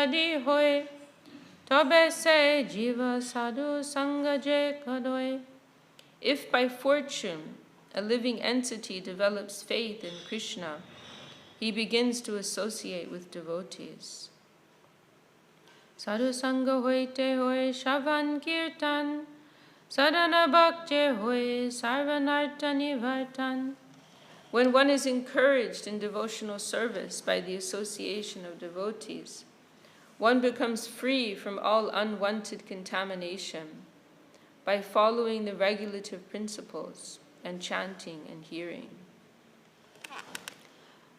jadi hoy, tobe se jiva sadhu sanga je kadoy. If by fortune a living entity develops faith in Krishna, he begins to associate with devotees. Sadhu sanga hoite hoy shavan kirtan, sadhana bhakti hoy sarvanartha nivartan. When one is encouraged in devotional service by the association of devotees, one becomes free from all unwanted contamination by following the regulative principles and chanting and hearing.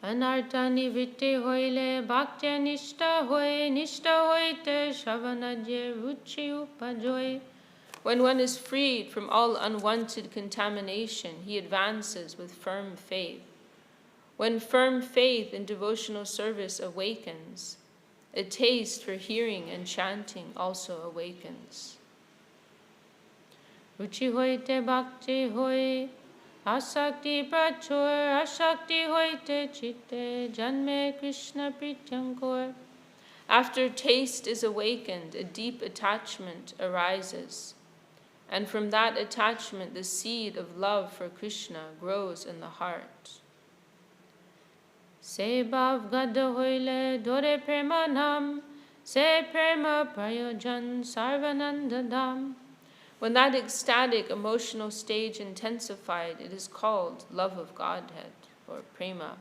Anartha nivritti hoile bhakti nishta hoite shavanajye ruchi upajoy. When one is freed from all unwanted contamination, he advances with firm faith. When firm faith in devotional service awakens, a taste for hearing and chanting also awakens. Ruchi hoite bhakti hoy, asakti prachur, asakti hoite chitte, janme Krishna prityankor. After taste is awakened, a deep attachment arises. And from that attachment, the seed of love for Krishna grows in the heart. Se bhav gada hoile dore prema nam, se prema prayojan sarvanandadam. When that ecstatic emotional stage intensified, it is called love of Godhead, or prema.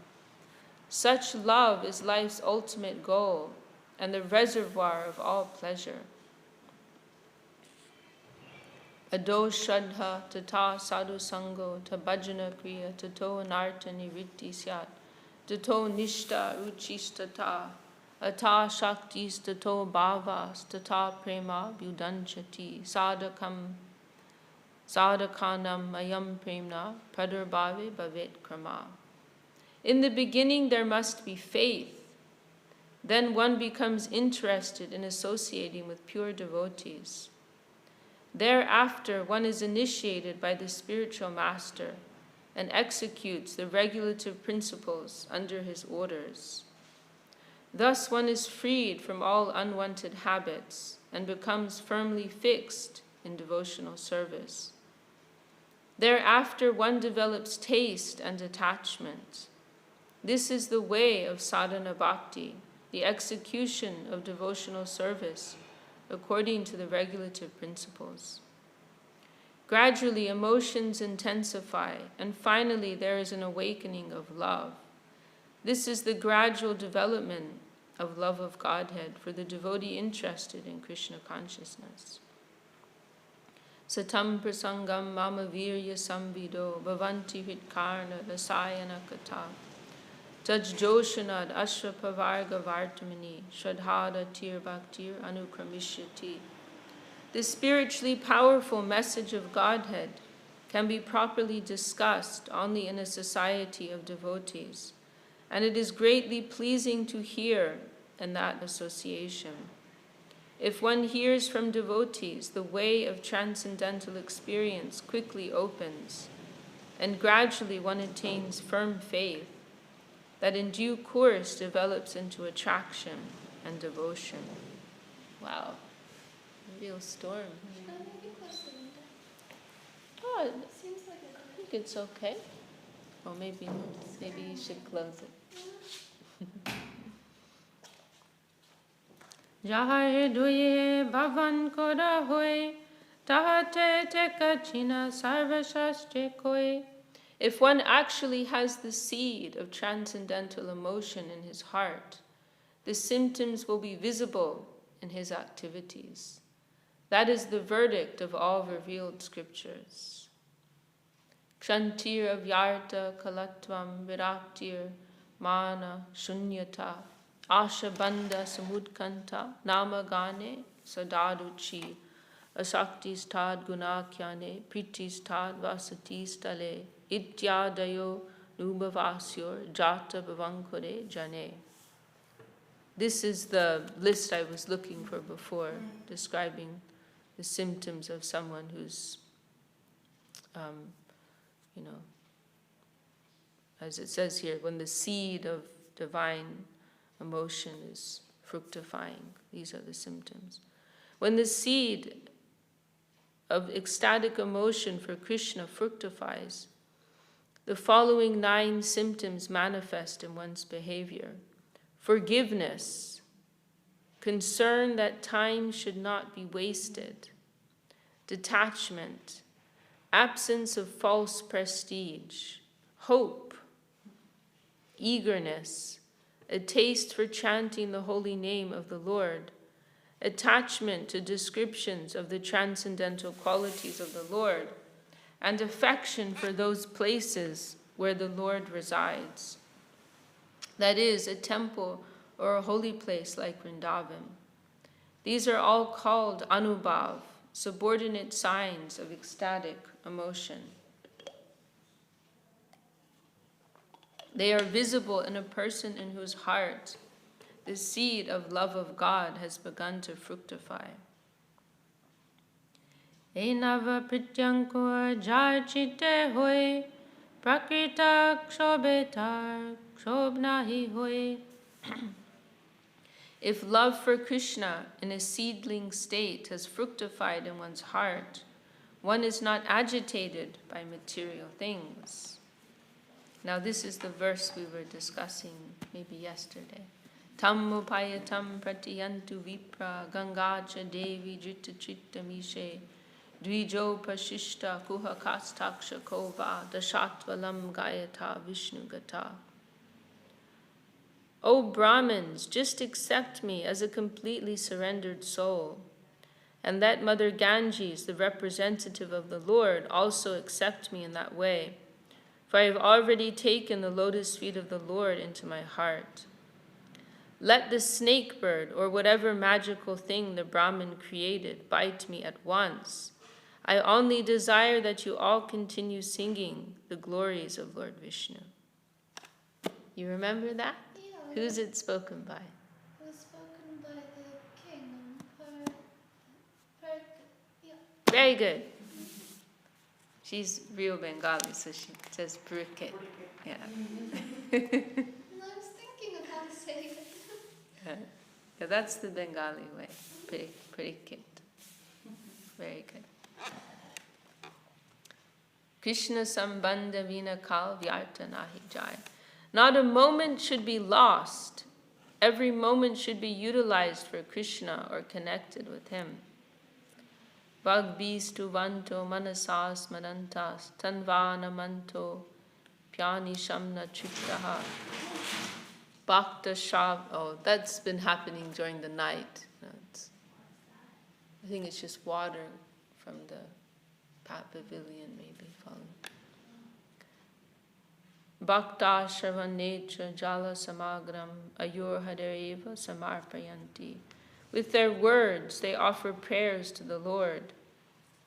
Such love is life's ultimate goal and the reservoir of all pleasure. Ado shraddha tata sadhu sango ta bhajana kriya tato anartha nivritti syat tato nishta ruchistata ata shaktis tato bhavas tata prema vyudanchati sadhakanam ayam premna pradurbhave bhavet krama. In the beginning there must be faith. Then one becomes interested in associating with pure devotees. Thereafter, one is initiated by the spiritual master and executes the regulative principles under his orders. Thus one is freed from all unwanted habits and becomes firmly fixed in devotional service. Thereafter, one develops taste and attachment. This is the way of sadhana bhakti, the execution of devotional service according to the regulative principles. Gradually, emotions intensify, and finally there is an awakening of love. This is the gradual development of love of Godhead for the devotee interested in Krishna consciousness. Satam prasangam mama virya samvido bhavanti hitkarna rasayana kata Tajjoshanad ashrapavarga vartamani shradhada tir bhaktir anukramishyati. The spiritually powerful message of Godhead can be properly discussed only in a society of devotees, and it is greatly pleasing to hear in that association. If one hears from devotees, the way of transcendental experience quickly opens, and gradually one attains firm faith that in due course develops into attraction and devotion. Wow, a real storm. Oh, it seems like I think it's okay. Or maybe not. Maybe you should close it. Jaha duye bhavan koda hoy, tahate tekachina sarva shastre koi. If one actually has the seed of transcendental emotion in his heart, the symptoms will be visible in his activities. That is the verdict of all revealed scriptures. Kshantir avyarta kalatvam viraktir mana shunyata ashabandha samudkanta namagane sadaduchi asaktistad gunakyane pritistad vasatistale ityadayo nubhavasyor jata bhavankore jane. This is the list I was looking for before, describing the symptoms of someone who's, as it says here, when the seed of divine emotion is fructifying. These are the symptoms. When the seed of ecstatic emotion for Krishna fructifies, the following 9 symptoms manifest in one's behavior. Forgiveness, concern that time should not be wasted. Detachment, absence of false prestige. Hope, eagerness, a taste for chanting the holy name of the Lord. Attachment to descriptions of the transcendental qualities of the Lord, and affection for those places where the Lord resides. That is, a temple or a holy place like Vrindavan. These are all called anubhav, subordinate signs of ecstatic emotion. They are visible in a person in whose heart the seed of love of God has begun to fructify. Enava prityanko Ch.Ch hoy, prakrita kshobetar kshobnahi hoy. If love for Krishna in a seedling state has fructified in one's heart, one is not agitated by material things. Now this is the verse we were discussing maybe yesterday. Tam upayatam pratiyantu vipra gangacha devi jita chitta mishe dvijo pasishta kuhakastaksha kova dashatvalam gayata vishnu gata. O Brahmins, just accept me as a completely surrendered soul, and let Mother Ganges, the representative of the Lord, also accept me in that way, for I have already taken the lotus feet of the Lord into my heart. Let the snake bird, or whatever magical thing the Brahmin created, bite me at once. I only desire that you all continue singing the glories of Lord Vishnu. You remember that? Yeah. Who's it spoken by? It was spoken by the king. Yeah. Very good. She's real Bengali, so she says Purikit. Yeah. And I was thinking of how to say it. Yeah, that's the Bengali way. Purikit. Very good. Krishna sambandha vina kal vyarta nahi jai. Not a moment should be lost. Every moment should be utilized for Krishna or connected with him. Vagbis tuvanto manasas manantas tanvana manto pyani shamna chittaha. Bhakta shav. Oh, that's been happening during the night. I think it's just water from the pavilion maybe falling. Bhakta shravannecha jala samagram ayur hadereva samarpayanti. With their words, they offer prayers to the Lord.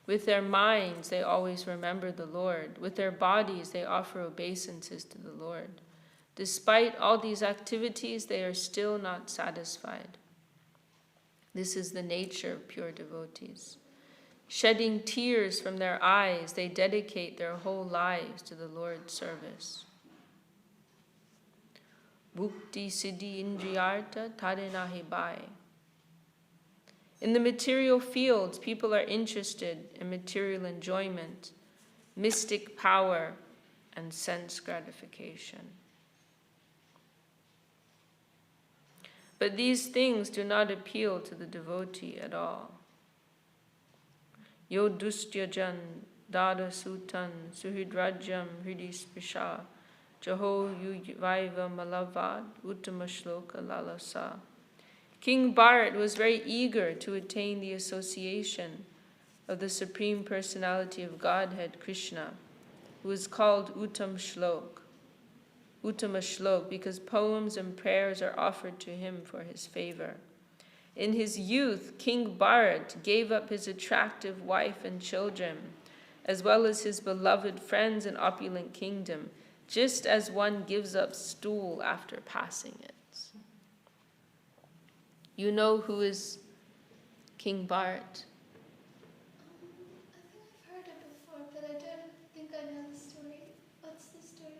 With their minds, they always remember the Lord. With their bodies, they offer obeisances to the Lord. Despite all these activities, they are still not satisfied. This is the nature of pure devotees. Shedding tears from their eyes, they dedicate their whole lives to the Lord's service. Bhukti siddhi indriyarta tarenahi bai. In the material fields, people are interested in material enjoyment, mystic power, and sense gratification. But these things do not appeal to the devotee at all. Yo dustyajan dada sutan suhidrajyam hridispisha jaho yuvaiva malavad uttama shloka lalasa. King Bharat was very eager to attain the association of the Supreme Personality of Godhead, Krishna, who is called Uttama Shlok, because poems and prayers are offered to him for his favor. In his youth, King Bharat gave up his attractive wife and children, as well as his beloved friends and opulent kingdom, just as one gives up stool after passing it. You know who is King Bharat? I think I've heard it before, but I don't think I know the story. What's the story?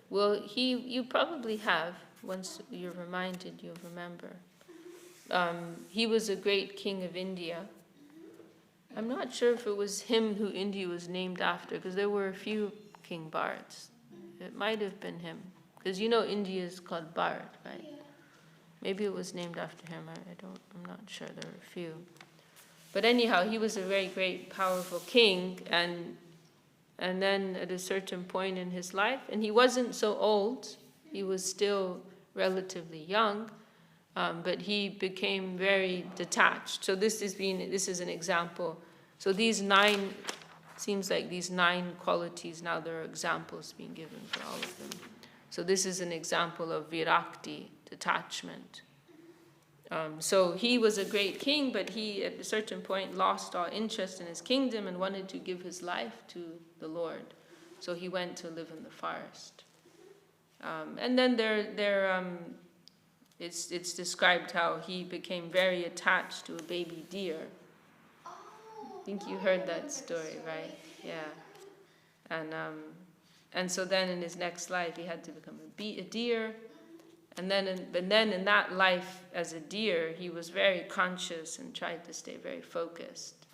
Well, you probably have. Once you're reminded, you'll remember. he was a great king of India. I'm not sure if it was him who India was named after, because there were a few King Bharats. It might have been him, because you know India is called Bharat, right? Yeah. Maybe it was named after him. I'm not sure. There were a few. But anyhow, he was a very great, powerful king, and then at a certain point in his life, and he wasn't so old, he was still relatively young, but he became very detached. So this is an example. So seems like these 9 qualities, now there are examples being given for all of them. So this is an example of virakti, detachment. So he was a great king, but he at a certain point lost all interest in his kingdom and wanted to give his life to the Lord. So he went to live in the forest. And then it's described how he became very attached to a baby deer. Oh, I think you heard that story, right? Yeah. And so then in his next life he had to become a deer. And then in that life as a deer, he was very conscious and tried to stay very focused.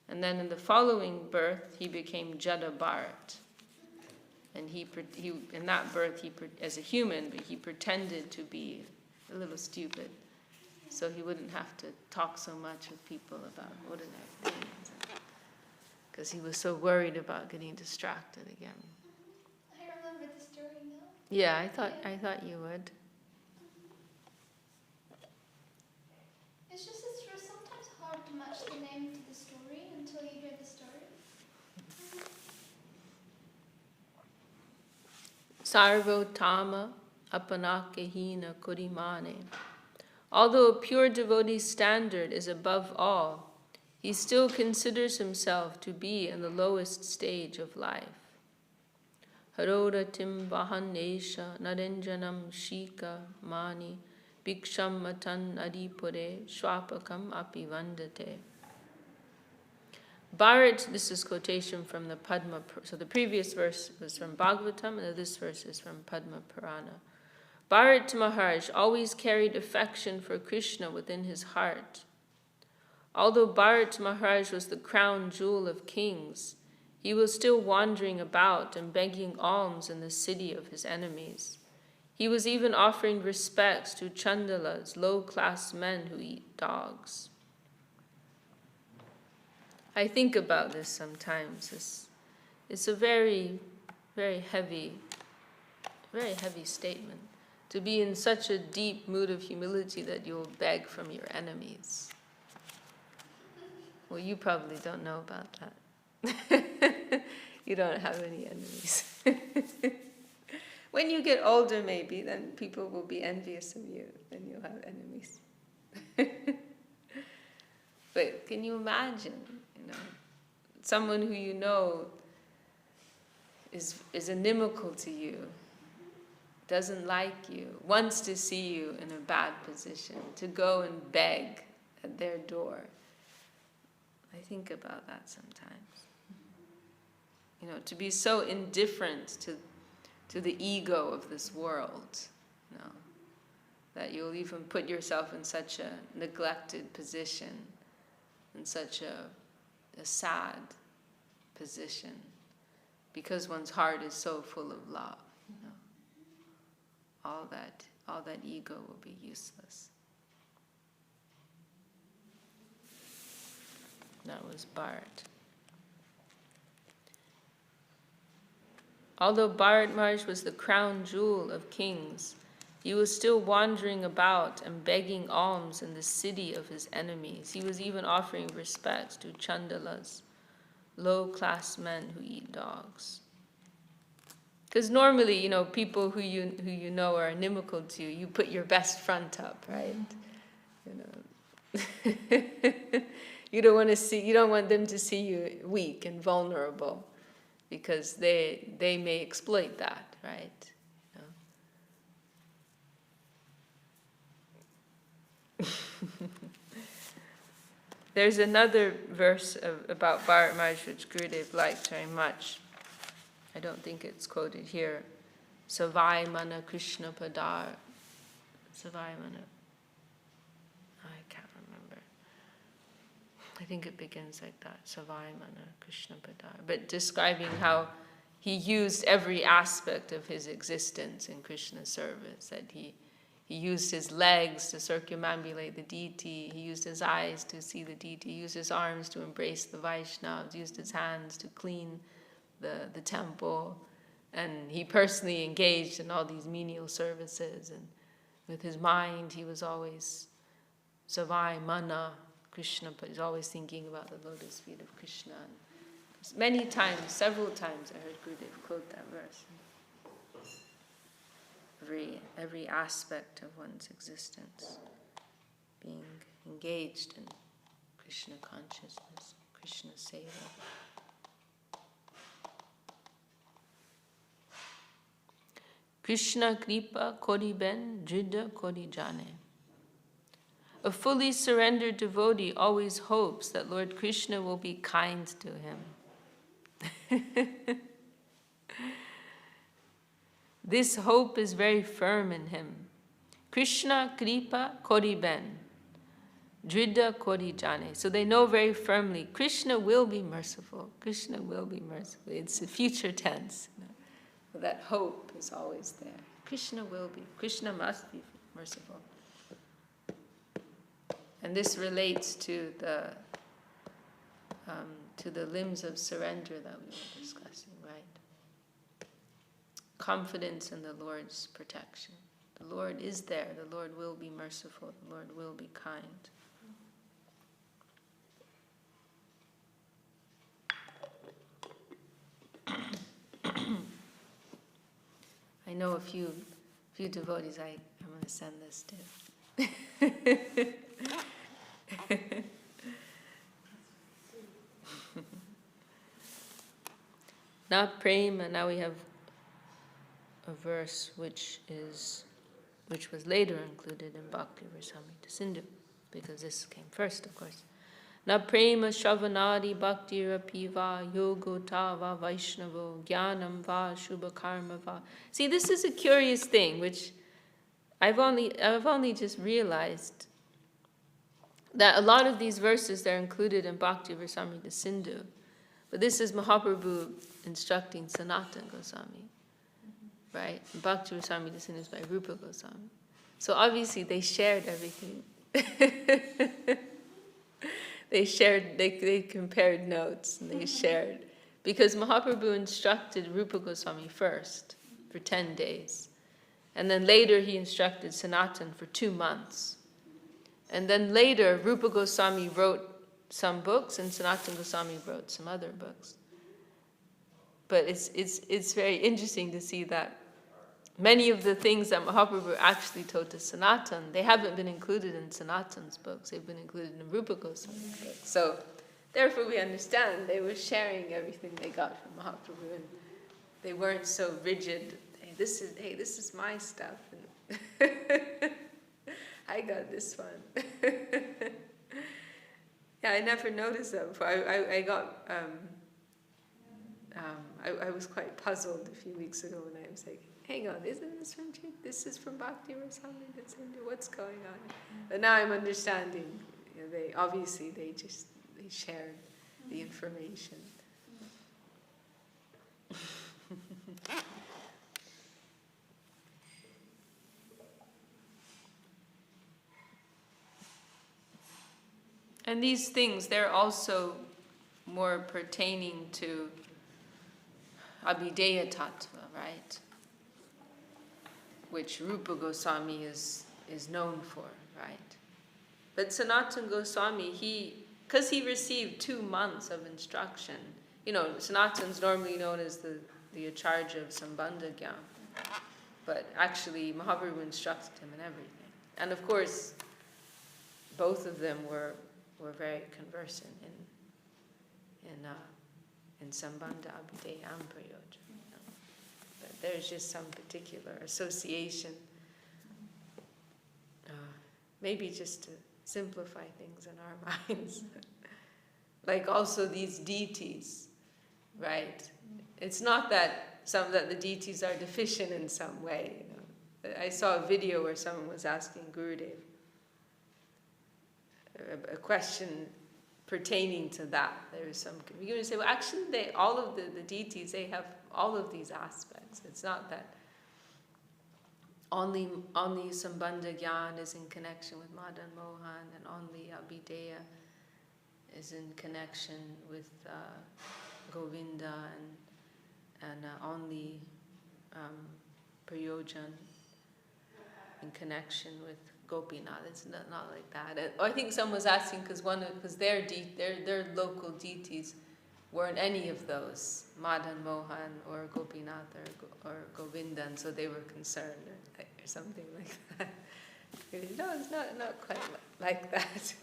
And then in the following birth, he became Jada Bharat. And he in that birth, as a human, but he pretended to be a little stupid, so he wouldn't have to talk so much with people about ordinary things, because he was so worried about getting distracted again. I remember the story now. Yeah, I thought you would. It's sometimes hard to match the name to the story until you hear the story. Sarvotama apanakehina kurimane. Although a pure devotee's standard is above all, he still considers himself to be in the lowest stage of life. Haroratim vahanesha narenjanam shika mani bhiksham matan adipure swapakam api vandate. Bharat, this is quotation from the Padma, so the previous verse was from Bhagavatam, and this verse is from Padma Purana. Bharat Maharaj always carried affection for Krishna within his heart. Although Bharat Maharaj was the crown jewel of kings, he was still wandering about and begging alms in the city of his enemies. He was even offering respects to chandalas, low-class men who eat dogs. I think about this sometimes. It's a very, very heavy statement, to be in such a deep mood of humility that you'll beg from your enemies. Well, you probably don't know about that. You don't have any enemies. When you get older, maybe, then people will be envious of you, then you'll have enemies. But can you imagine, someone who you know is inimical to you, doesn't like you, wants to see you in a bad position, to go and beg at their door. I think about that sometimes. To be so indifferent to the ego of this world, that you'll even put yourself in such a neglected position, in such a sad position, because one's heart is so full of love. All that ego will be useless. That was Bharat. Although Bharat Maharaj was the crown jewel of kings, he was still wandering about and begging alms in the city of his enemies. He was even offering respects to chandalas, low-class men who eat dogs. Because normally, people who you know are inimical to you, you put your best front up, right? You don't want them to see you weak and vulnerable, because they may exploit that, right? There's another verse about Bharat Maharaj which Gurudev liked very much. I don't think it's quoted here. Savai mana Krishna padar. Savai mana. I think it begins like that, Savai Mana Krishna Padar, but describing how he used every aspect of his existence in Krishna's service, that he used his legs to circumambulate the deity, he used his eyes to see the deity, he used his arms to embrace the Vaishnavas, used his hands to clean the temple, and he personally engaged in all these menial services, and with his mind he was always Savai Mana Krishna, but he's always thinking about the lotus feet of Krishna. And many times, several times, I heard Gurudev quote that verse. Every aspect of one's existence being engaged in Krishna consciousness, Krishna seva. Krishna kripa kori ben drida kori jane. A fully surrendered devotee always hopes that Lord Krishna will be kind to him. This hope is very firm in him. Krishna kripa kori ben, drida kori jane. So they know very firmly, Krishna will be merciful. Krishna will be merciful. It's a future tense. So that hope is always there. Krishna will be. Krishna must be merciful. And this relates to the limbs of surrender that we were discussing, right? Confidence in the Lord's protection. The Lord is there. The Lord will be merciful. The Lord will be kind. I know a few devotees I'm going to send this to. Now prema, now we have a verse which was later included in Bhakti Rasamrita Sindhu, because this came first, of course. Na prema shravanadi bhakti rapiva yogo tava vaishnavo jnanam va shubha karma va. See, this is a curious thing, which I've only just realized, that a lot of these verses, they're included in Bhakti Rasamrita Sindhu. But this is Mahaprabhu instructing Sanatana Goswami, right? Bhakti Rasamrita Sindhu is by Rupa Goswami. So obviously they shared everything. They compared notes, and they shared. Because Mahaprabhu instructed Rupa Goswami first for 10 days. And then later he instructed Sanatana for 2 months. And then later, Rupa Goswami wrote some books, and Sanatana Goswami wrote some other books. But it's very interesting to see that many of the things that Mahaprabhu actually told to Sanatana, they haven't been included in Sanatana's books. They've been included in Rupa Goswami's books. So, therefore, we understand they were sharing everything they got from Mahaprabhu, and they weren't so rigid. Hey, this is my stuff. And I got this one. Yeah, I never noticed that before. I was quite puzzled a few weeks ago when I was like, hang on, isn't this from Ch.Ch.? This is from Bhakti Rasamrita Sindhu. What's going on? But now I'm understanding. You know, they shared the information. And these things, they're also more pertaining to atbThe tattva, right? Which Rupa Goswami is known for, right? But Sanatana Goswami, because he received 2 months of instruction, you know, Sanatana's normally known as the Acharya of Sambandha Gyan, but actually Mahaprabhu instructed him in everything. And of course, both of them were very conversant in Sambandha, atbThe, and Prayoja. You know? But there's just some particular association, maybe just to simplify things in our minds. Like also these deities, right? It's not that the deities are deficient in some way. You know? I saw a video where someone was asking Gurudev a question pertaining to that. There is some. You're going to say, well, actually, all of the deities, they have all of these aspects. It's not that only Sambandha Gyan is in connection with Madan Mohan, and only atbThe is in connection with Govinda, and only Prayojan in connection with Gopinath. It's not like that. I think someone was asking because their local deities weren't any of those, Madan Mohan or Gopinath or Govinda, and so they were concerned or something like that. No, it's not quite like that.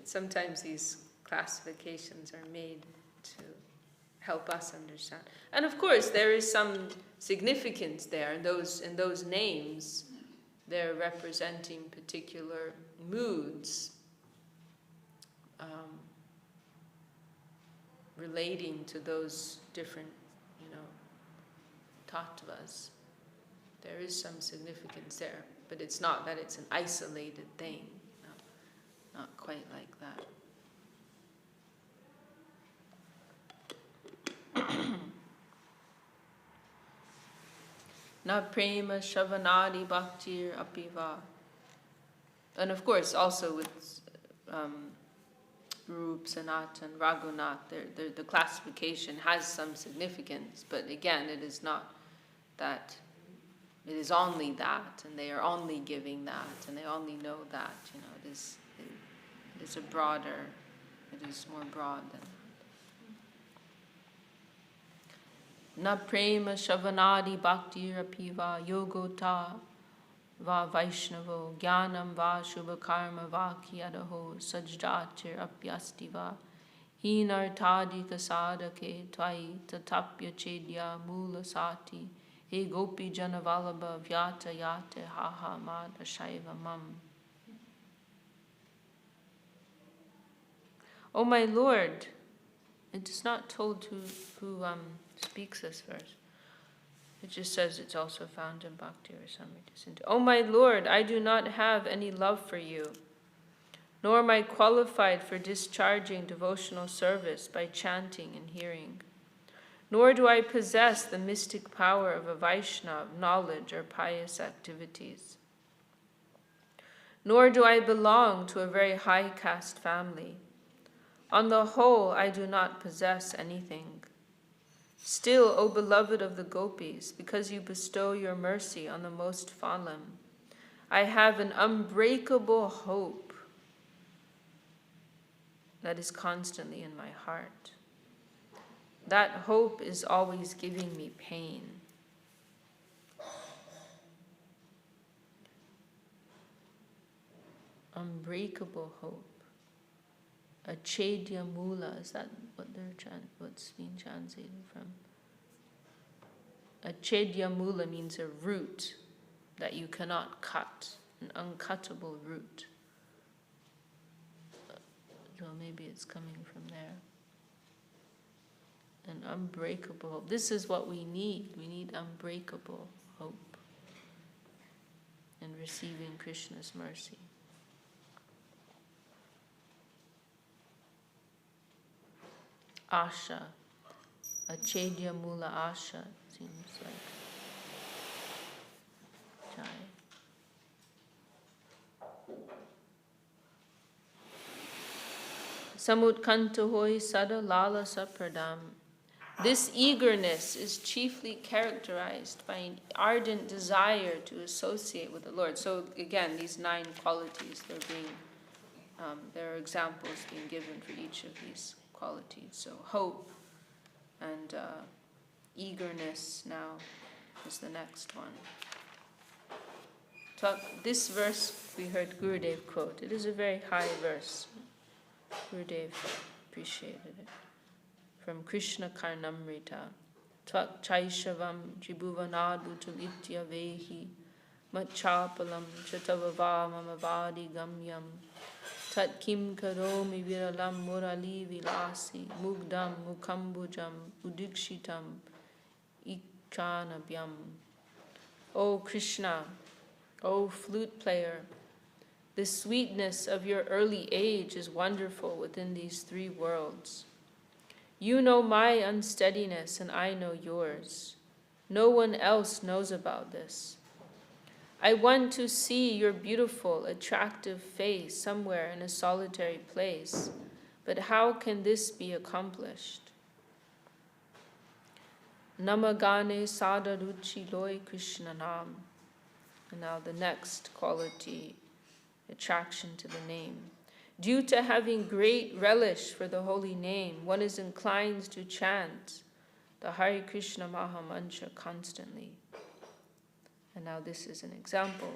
Sometimes these classifications are made to help us understand. And of course, there is some significance there in those names. They're representing particular moods relating to those different, tattvas. There is some significance there, but it's not that it's an isolated thing. No, not quite like that. Na prema shavanadi bhaktir apiva. And of course, also with Rup, Sanat, and Raghunath, the classification has some significance, but again, it is not that, it is only that, and they are only giving that, and they only know that, it is a broader, it is more broad than that. Na prema shavanadi bhaktir apiva yogota va Vaishnavo jnanam va shubha karma va kiyadaho sajdatir apyasti va hinartadika sadake tvai tatapya chedya mula sati he gopi janavalabha vyata yate haha mad ashaiva mam. O my Lord, it is not told who speaks this verse. It just says it's also found in Bhakti or Samrita. O my Lord, I do not have any love for you, nor am I qualified for discharging devotional service by chanting and hearing, nor do I possess the mystic power of a Vaishnava, knowledge or pious activities, nor do I belong to a very high caste family. On the whole, I do not possess anything. Still, O beloved of the gopis, because you bestow your mercy on the most fallen, I have an unbreakable hope that is constantly in my heart. That hope is always giving me pain. Unbreakable hope. A Chedya Mula, is that what's being translated from? A Chedya Mula means a root that you cannot cut, an uncuttable root. So maybe it's coming from there. An unbreakable hope. This is what we need. We need unbreakable hope in receiving Krishna's mercy. Asha, a Chedya Mula Asha, seems like. Jai. Samutkanto hoy sada lala sapradam. This eagerness is chiefly characterized by an ardent desire to associate with the Lord. So again, these 9 qualities, there are examples being given for each of these qualities. So hope and eagerness now is the next one. This verse we heard Gurudev quote. It is a very high verse. Gurudev appreciated it. From Krishna Karnamrita. Tvak chaishavam jibhuvanadutulitya vehi matchapalam chatavava mamavadi gamyam tat kim karomi viralam murali vilasi mugdam mukambujam udikshitam ikchanabhyam. O Krishna, O flute player, The sweetness of your early age is wonderful within these three worlds. You know my unsteadiness and I know yours. No one else knows about this. I want to see your beautiful, attractive face somewhere in a solitary place, but how can this be accomplished? Namagane sadaruchi loy Krishnanam. And now the next quality, attraction to the name. Due to having great relish for the holy name, one is inclined to chant the Hare Krishna Maha Mantra constantly. And now this is an example.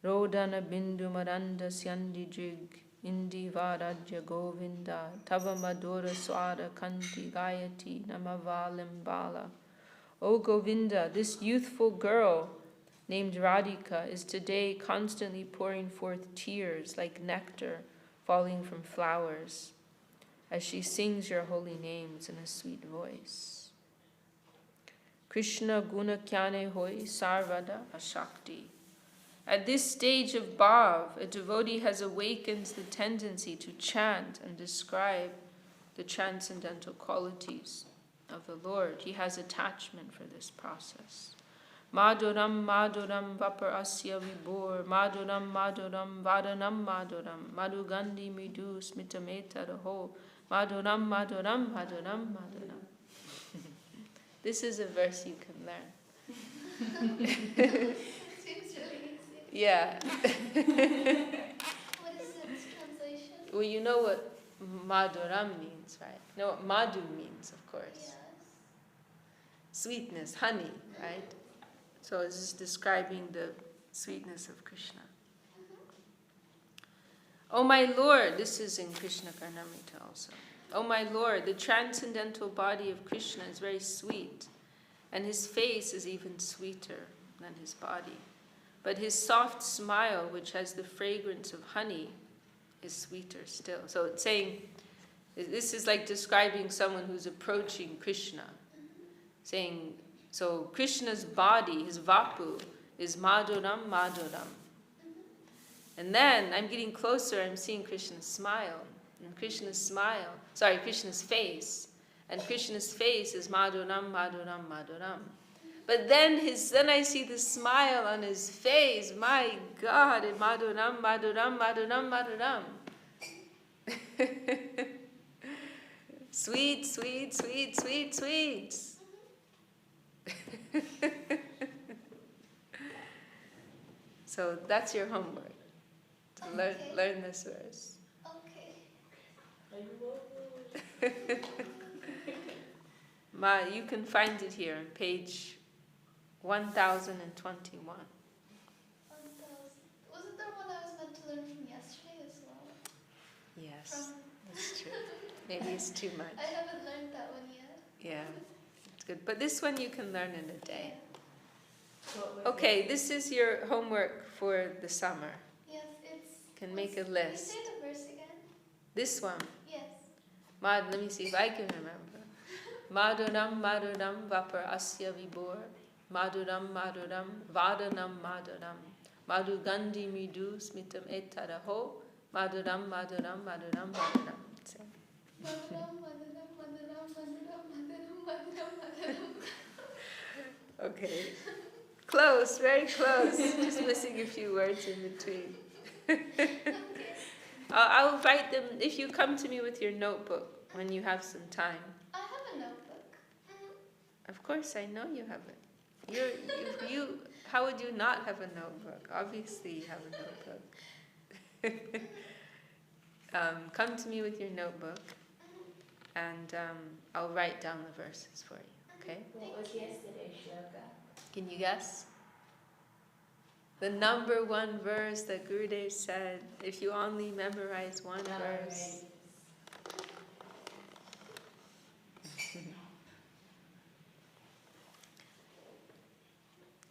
Rodana bindu maranda syandi jig indi varadya govinda tava madura swara kanti gayati namavalimbala. O Govinda, this youthful girl named Radhika is today constantly pouring forth tears like nectar falling from flowers as she sings your holy names in a sweet voice. Krishna guna kyane hoy sarvada ashakti. At this stage of bhav, a devotee has awakened the tendency to chant and describe the transcendental qualities of the Lord. He has attachment for this process. Madhuram madhuram vapar asya vibhor, madhuram madhuram vadanam madhuram, madhugandhi midu smitametara ho, madhuram madhuram madhuram madhuram. This is a verse you can learn. Seems really easy. Yeah. What is its translation? Well, you know what madhuram means, right? You know what madhu means, of course. Yes. Sweetness, honey, right? So this is describing the sweetness of Krishna. Oh my Lord, this is in Krishna Karnamrita also. Oh my Lord, the transcendental body of Krishna is very sweet, and his face is even sweeter than his body. But his soft smile, which has the fragrance of honey, is sweeter still. So it's saying, this is like describing someone who's approaching Krishna, saying, so Krishna's body, his vapu, is madhuram, madhuram. And then I'm getting closer, I'm seeing Krishna's smile. And Krishna's face. And Krishna's face is madhuram, madhuram, madhuram. But then I see the smile on his face. My God, madhuram, madhuram, madhuram, madhuram. Sweet, sweet, sweet, sweet, sweet. So that's your homework, to learn this verse. Okay. You can find it here on page 1021. Was it the one I was meant to learn from yesterday as well? Yes, that's true. Maybe it's too much. I haven't learned that one yet. Yeah, it's good. But this one you can learn in a day. Okay, this is your homework for the summer. Yes, it's... Can make a list. Can you say the verse again? This one. Yes. Let me see if I can remember. Madhuram madhuram vapar asya vibhor, madhuram madhuram vadanam madhuram, madhugandhi midu smitam etaraho, madhuram madhuram madhuram madhuram. Okay. Close, very close. Just missing a few words in between. I'll write them if you come to me with your notebook when you have some time. I have a notebook. Of course, I know you have it. You. How would you not have a notebook? Obviously, you have a notebook. Come to me with your notebook, and I'll write down the verses for you. Okay? What was yesterday's shloka? Can you guess? The number one verse that Gurudev said, if you only memorize one verse.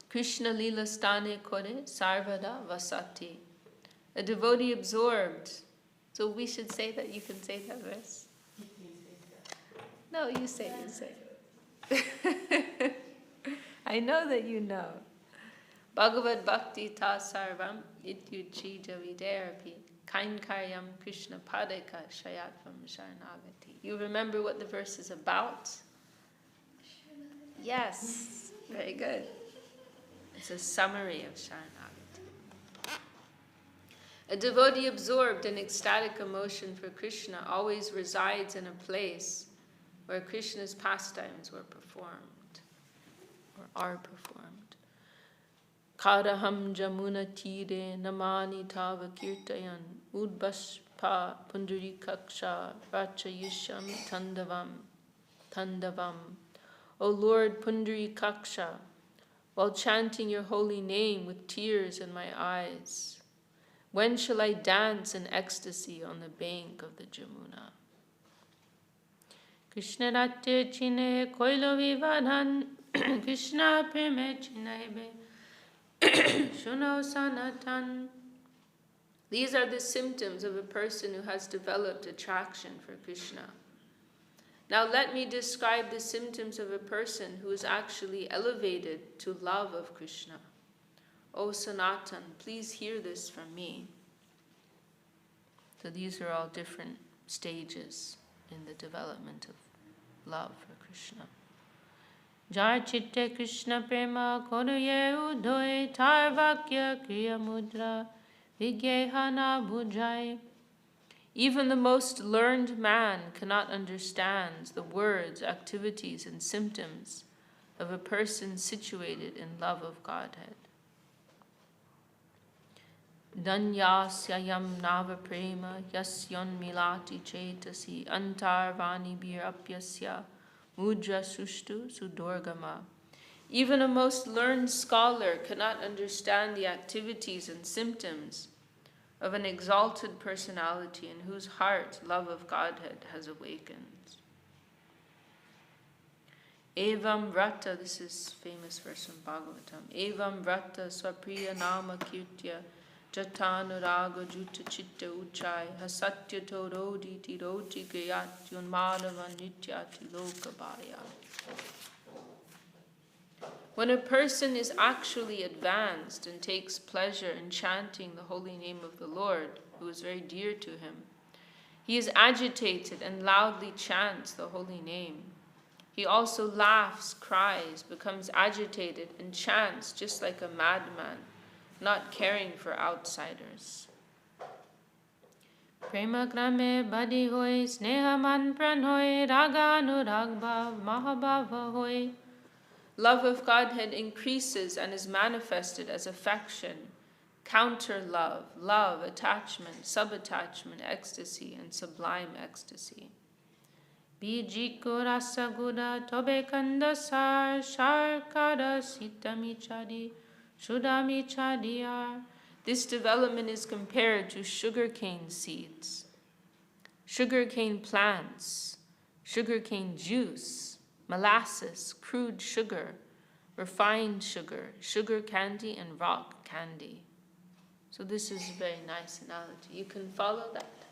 Krishna lila stane kore sarvada vasati. A devotee absorbed. So we should say that. You can say that verse. No, you say it. I know that you know. Bhagavad Bhakti ta sarvam ityuchi javiderapi kainkaryam Krishna padeka shayatvam sharanagati. You remember what the verse is about? Yes, very good. It's a summary of sharanagati. A devotee absorbed in ecstatic emotion for Krishna always resides in a place where Krishna's pastimes were performed or are performed. Kadaham jamuna tire namani tava kirtayan udbashpa pundarikaksha rachayisham tandavam. O Lord Pundarikaksha, while chanting your holy name with tears in my eyes, when shall I dance in ecstasy on the bank of the Jamuna? Krishna Ratte Chine Koilo Vivadhan Krishna Preme Chinaibe Shuno Sanatan. These are the symptoms of a person who has developed attraction for Krishna. Now let me describe the symptoms of a person who is actually elevated to love of Krishna. O Sanatan, please hear this from me. So these are all different stages in the development of love for Krishna. Jar chitte Krishna prema koruye udoy tar vakya kriya mudra vigyehana bujai. Even the most learned man cannot understand the words, activities, and symptoms of a person situated in love of Godhead. Danyasyayam nava prema yasyon milati chetasi antarvani birapyasya mudra sushtu sudorgama. Even a most learned scholar cannot understand the activities and symptoms of an exalted personality in whose heart love of Godhead has awakened. Evam vrata, this is famous verse from Bhagavatam. Evam vrata swapriya nama kirtya jatanuraga juta chitta uchai hasatya torodi tiroti gayatyon madhava nityati lokabaya. When a person is actually advanced and takes pleasure in chanting the holy name of the Lord, who is very dear to him, he is agitated and loudly chants the holy name. He also laughs, cries, becomes agitated, and chants just like a madman, not caring for outsiders. Prema grame badi hoy, snehaman pran hoy, raga anuragba mahabhava hoy. Love of Godhead increases and is manifested as affection, counter-love, love, attachment, sub-attachment, ecstasy, and sublime ecstasy. Bijiko rasa guda tobe kandasar sharkada sitamichadi shudamichadiyar. This development is compared to sugarcane seeds, sugarcane plants, sugarcane juice, molasses, crude sugar, refined sugar, sugar candy, and rock candy. So this is a very nice analogy. You can follow that?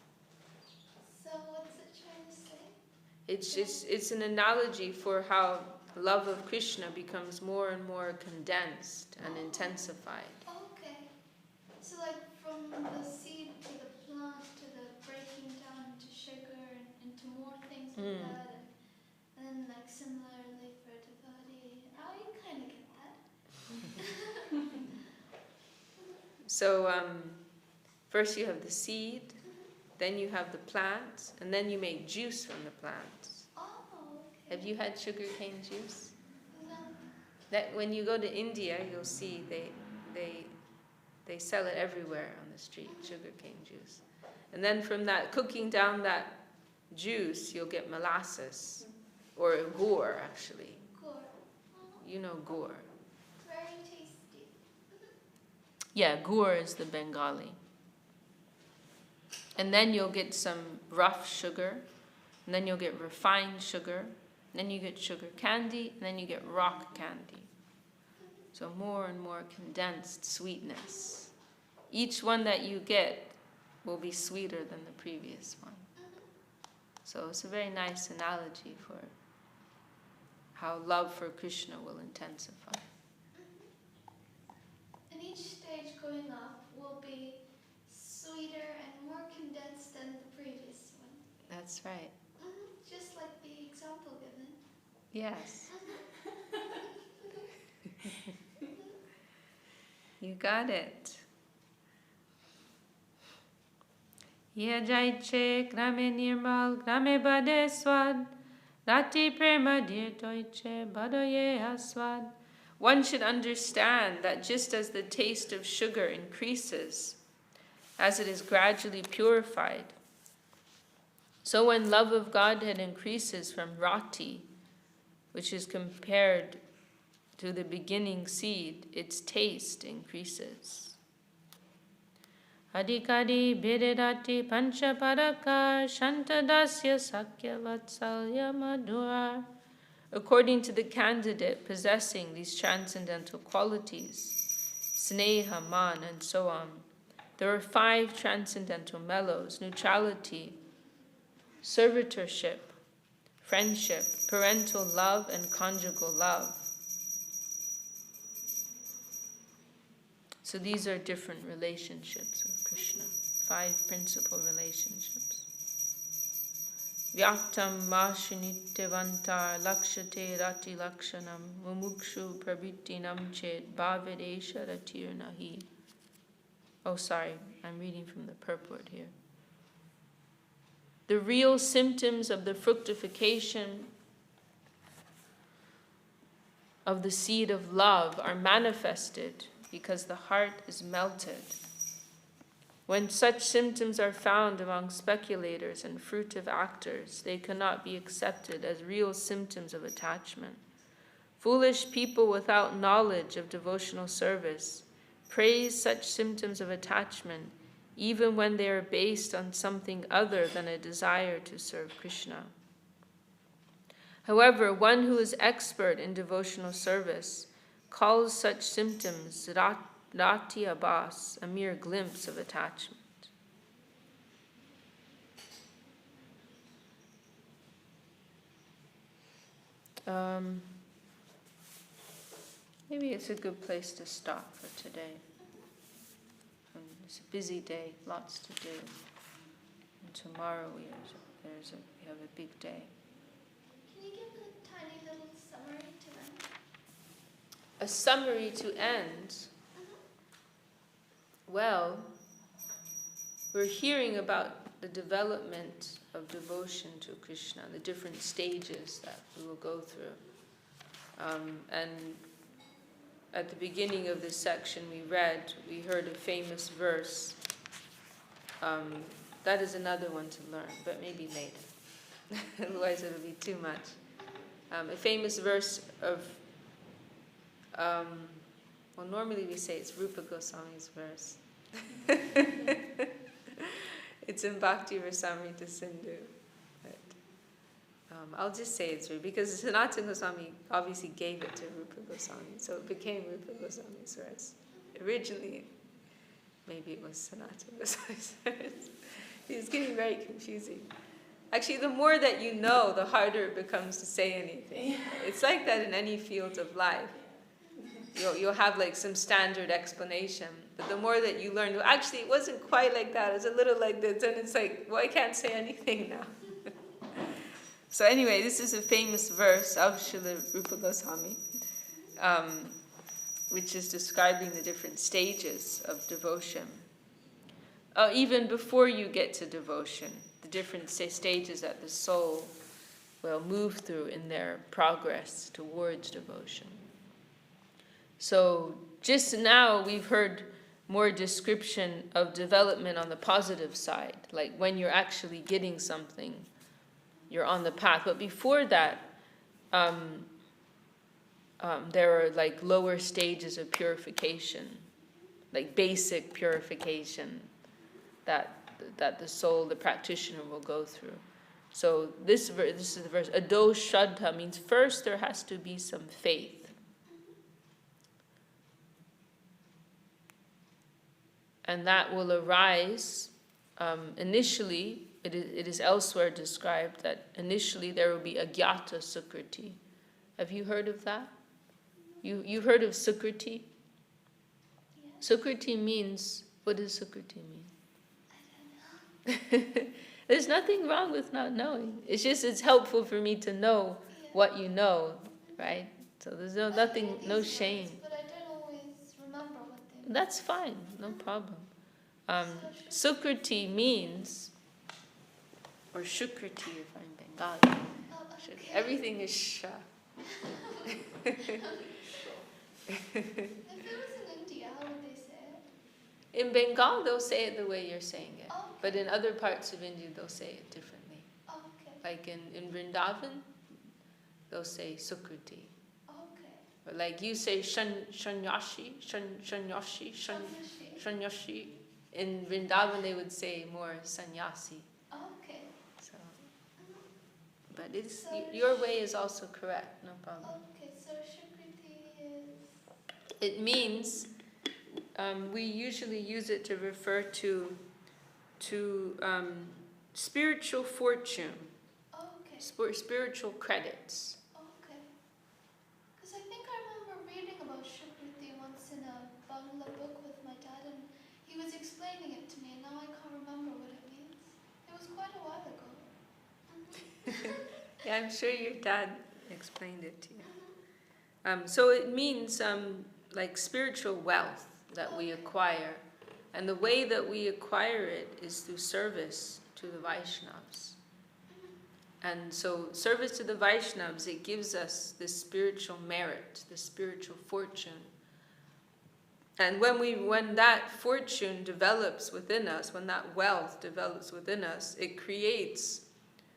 So what's it trying to say? It's an analogy for how love of Krishna becomes more and more condensed and intensified. Okay. So like from the seed to the plant to the breaking down into sugar and into more things like that. And then like similarly for devotee. I kind of get that. So first you have the seed, then you have the plant, and then you make juice from the plants. Oh, okay. Have you had sugarcane juice? No. That when you go to India, you'll see they sell it everywhere on the street, sugarcane juice. And then from that, cooking down that juice, you'll get molasses, or gur actually. Gur. You know gur. Very tasty. Yeah, gur is the Bengali. And then you'll get some rough sugar, and then you'll get refined sugar, and then you get sugar candy, and then you get rock candy. So more and more condensed sweetness. Each one that you get will be sweeter than the previous one. So it's a very nice analogy for how love for Krishna will intensify. stage going up will be sweeter and more condensed than the previous one. That's right. Just like the example given. Yes. You got it. Ye Ch.Ch grame nirmal grame bade swad rati prema dir Ch.Ch badoye aswad. One should understand that just as the taste of sugar increases as it is gradually purified, so when love of Godhead increases from rati, which is compared to the beginning seed, its taste increases. Adikadi biridati panchaparaka shantadasya sakya vatsalya madhura. According to the candidate possessing these transcendental qualities, sneha, man, and so on, there are 5 transcendental mellows: neutrality, servitorship, friendship, parental love, and conjugal love. So these are different relationships with Krishna, 5 principal relationships. Vyaktam mashinityavantar lakshate rati lakshanam mumukshu prabhittinam ched bhavedesha ratirnahi. Oh, sorry, I'm reading from the purport here. The real symptoms of the fructification of the seed of love are manifested because the heart is melted. When such symptoms are found among speculators and fruitive actors, they cannot be accepted as real symptoms of attachment. Foolish people without knowledge of devotional service praise such symptoms of attachment even when they are based on something other than a desire to serve Krishna. However, one who is expert in devotional service calls such symptoms rati abhas, a mere glimpse of attachment. Maybe it's a good place to stop for today. It's a busy day, lots to do. And tomorrow we have a big day. Can you give a tiny little summary to them? A summary to end. Well, we're hearing about the development of devotion to Krishna, the different stages that we will go through. And at the beginning of this section we heard a famous verse. That is another one to learn, but maybe later. Otherwise it'll be too much. A famous verse of, well, normally we say it's Rupa Goswami's verse. It's in Bhakti Rasamrita Sindhu. But, I'll just say it's Rupa, because Sanatana Goswami obviously gave it to Rupa Goswami, so it became Rupa Goswami's verse. Originally, maybe it was Sanatana Goswami's verse. It's getting very confusing. Actually, the more that you know, the harder it becomes to say anything. It's like that in any field of life. You'll have like some standard explanation, but the more that you learn, well, actually it wasn't quite like that, it's a little like this, and it's like, well, I can't say anything now. So anyway, this is a famous verse of Srila Rupa Goswami, which is describing the different stages of devotion. Even before you get to devotion, the different stages that the soul will move through in their progress towards devotion. So just now we've heard more description of development on the positive side, like when you're actually getting something, you're on the path. But before that, there are like lower stages of purification, like basic purification that the soul, the practitioner, will go through. So this is the verse. Ado Shraddha means first there has to be some faith. And that will arise, initially, it is elsewhere described that initially there will be agyata sukriti. Have you heard of that? You've heard of sukriti? Yes. Sukriti means, what does Sukriti mean? I don't know. There's nothing wrong with not knowing. It's just it's helpful for me to know what you know, right? So there's nothing, I hear no these shame. words, but I don't always remember what they mean. That's fine, no problem. So Sukriti means, or Shukriti if I'm Bengali. okay. Everything is Sha. If it was in India, how would they say it? In Bengal, they'll say it the way you're saying it. Oh, But in other parts of India, they'll say it differently. okay. Like in Vrindavan, they'll say Sukriti. Okay. Or like you say Shanyashi. In Vrindavan, they would say more Sannyasi. Okay. So, but it's your way is also correct, no problem. Okay, so Shukriti is... It means, we usually use it to refer to spiritual fortune, Okay. spiritual credits. Okay. Because I think I remember reading about Shukriti once in a Bangla book with my dad, and he was explaining it to me, and now I can't remember what it means. It was quite a while ago. Yeah, I'm sure your dad explained it to you. So it means like spiritual wealth that we acquire. And the way that we acquire it is through service to the Vaishnavas. And so service to the Vaishnavas, it gives us this spiritual merit, this spiritual fortune. And when that fortune develops within us, when that wealth develops within us, it creates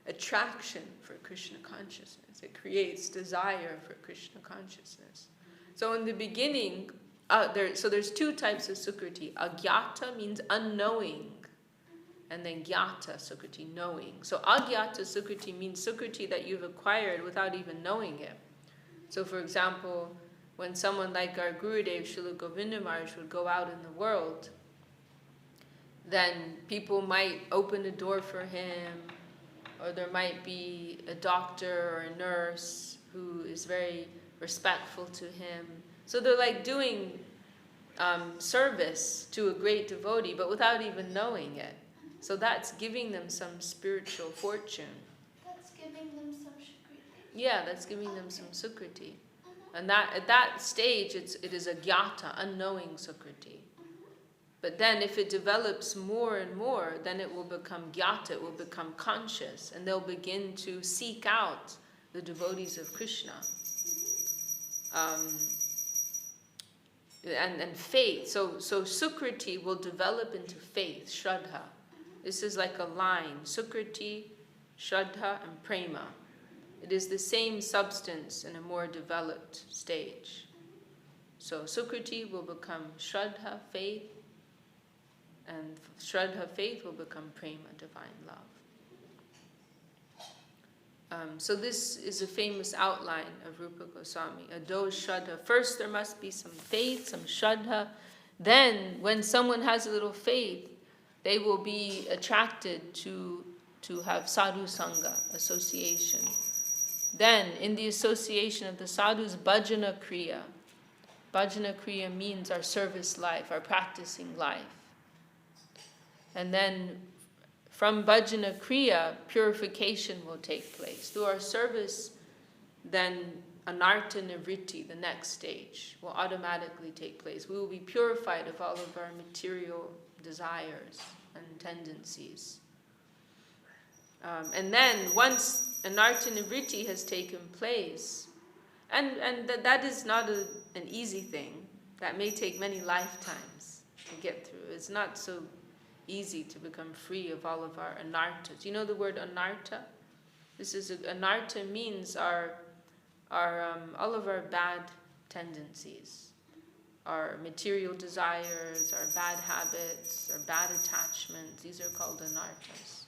attraction for Krishna consciousness. It creates desire for Krishna consciousness. So in the beginning, there's two types of Sukriti. Agyata means unknowing, and then Gyata Sukriti, knowing. So Agyata Sukriti means Sukriti that you've acquired without even knowing it. So for example, when someone like our Gurudev, Srila Govinda Maharaj, would go out in the world, then people might open a door for him, or there might be a doctor or a nurse who is very respectful to him. So they're like doing service to a great devotee, but without even knowing it. So that's giving them some spiritual fortune. That's giving them some Shukriti. Yeah, that's giving them some Sukriti. And at that stage, it is a Gyata, unknowing Sukriti. But then if it develops more and more, then it will become Gyata, it will become conscious, and they'll begin to seek out the devotees of Krishna. And faith. So Sukriti will develop into faith, Shraddha. This is like a line. Sukriti, Shraddha, and Prema. It is the same substance in a more developed stage. So Sukriti will become Shraddha, faith, and Shraddha, faith will become Prema, divine love. So this is a famous outline of Rupa Goswami. Ado Shraddha. First there must be some faith, some Shraddha. Then when someone has a little faith, they will be attracted to have sadhu sangha, association. Then in the association of the sadhus, bhajana kriya. Bhajana kriya means our service life, our practicing life. And then from bhajana kriya, purification will take place. Through our service, then anartha nivritti, the next stage, will automatically take place. We will be purified of all of our material desires and tendencies. And then once anartha nivritti has taken place, and that is not an easy thing. That may take many lifetimes to get through. It's not so easy to become free of all of our anarthas. You know the word anartha? Anartha means our all of our bad tendencies, our material desires, our bad habits, our bad attachments. These are called anarthas,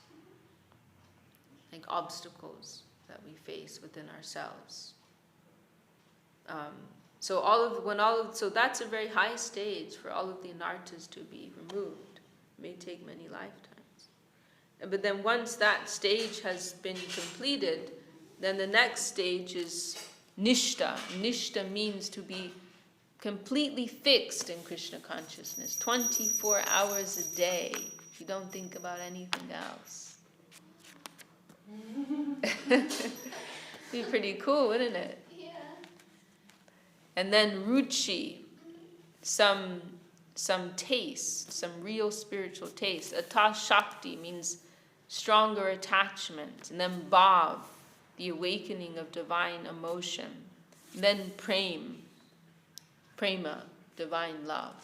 like obstacles that we face within ourselves. So that's a very high stage for all of the anarthas to be removed. It may take many lifetimes. But then once that stage has been completed, then the next stage is nishta. Nishta means to be completely fixed in Krishna consciousness, 24 hours a day. You don't think about anything else. Be pretty cool, wouldn't it? Yeah. And then ruchi, some taste, some real spiritual taste. Atha shakti means stronger attachment. And then bhav, the awakening of divine emotion. And then prema, divine love.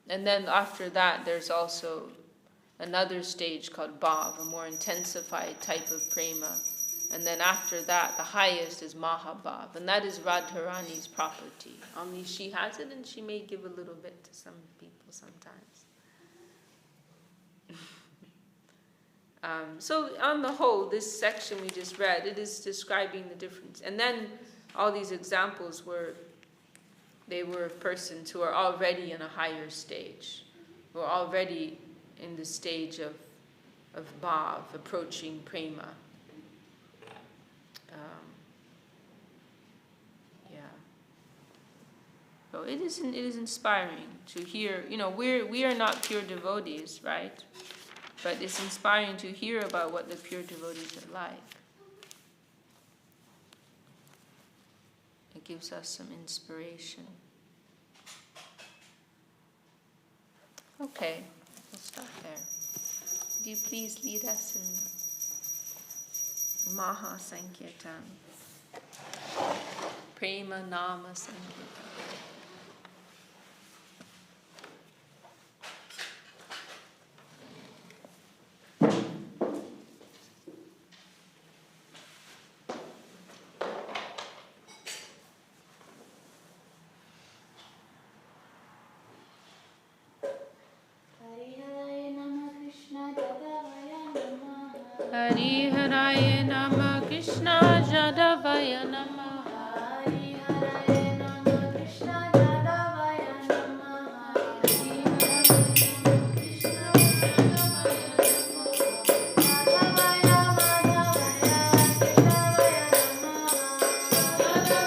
And then after that, there's also another stage called bhav, a more intensified type of prema. And then after that, the highest is mahabhav, and that is Radharani's property. Only she has it, and she may give a little bit to some people sometimes. So on the whole, this section we just read, it is describing the difference. And then all these examples were persons who are already in a higher stage, who are already in the stage of bhav, approaching prema. So it is inspiring to hear. We are not pure devotees, right? But it's inspiring to hear about what the pure devotees are like. It gives us some inspiration. Okay, we'll stop there. Would you please lead us in Maha Sankirtan? Prema Nama Sankirtan. Hari Haraya Nama Krishna Jadavaya Nama Hari Haraya Nama Krishna Jadavaya Nama Hari Haraya Krishna Jadavaya Nama Madhavaya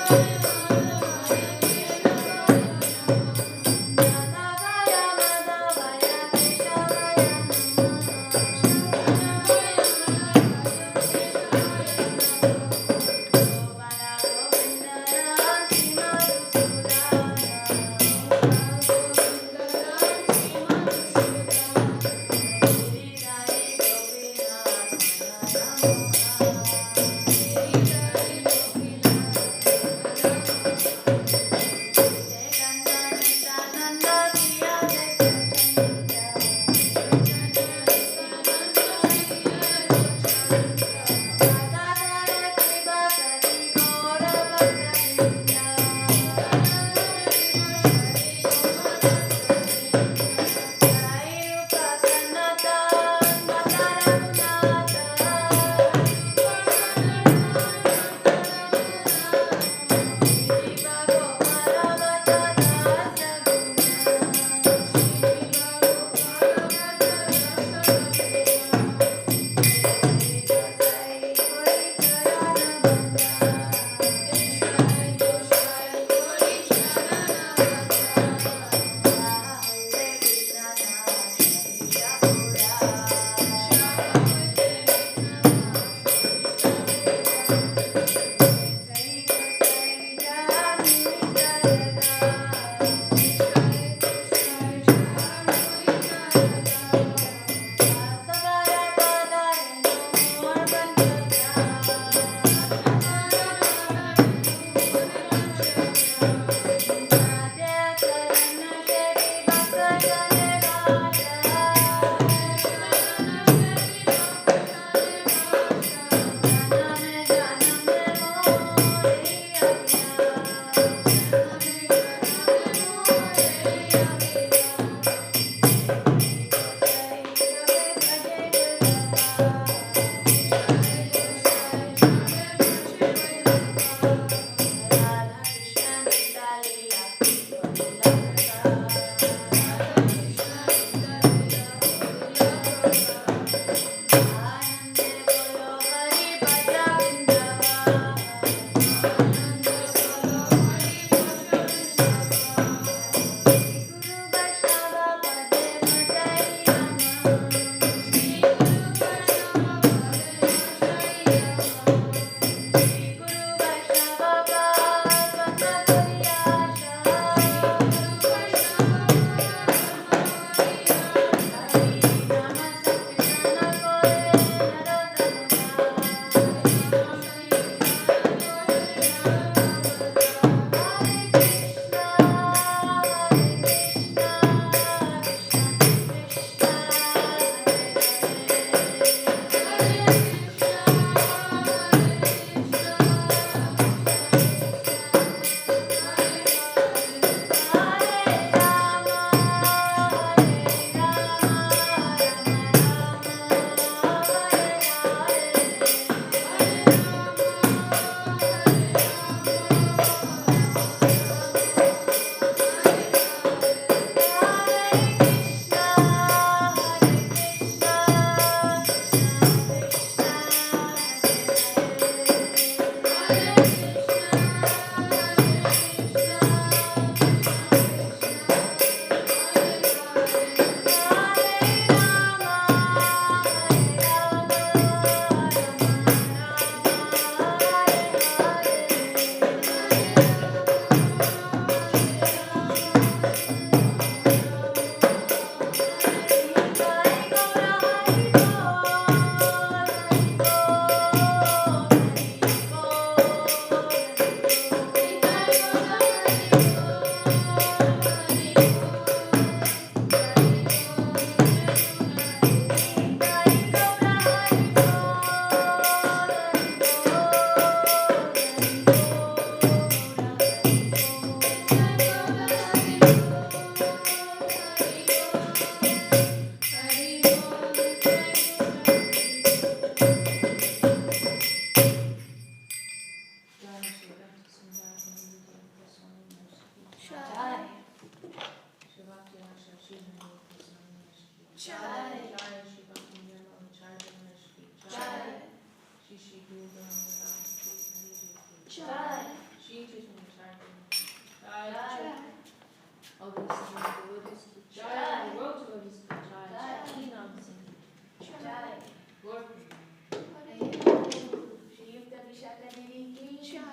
Sriyukta Vishakha Didi ki jai.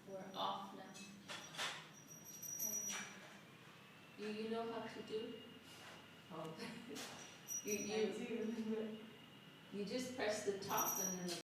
We're off now. You know how to do? Oh. you just press the top and then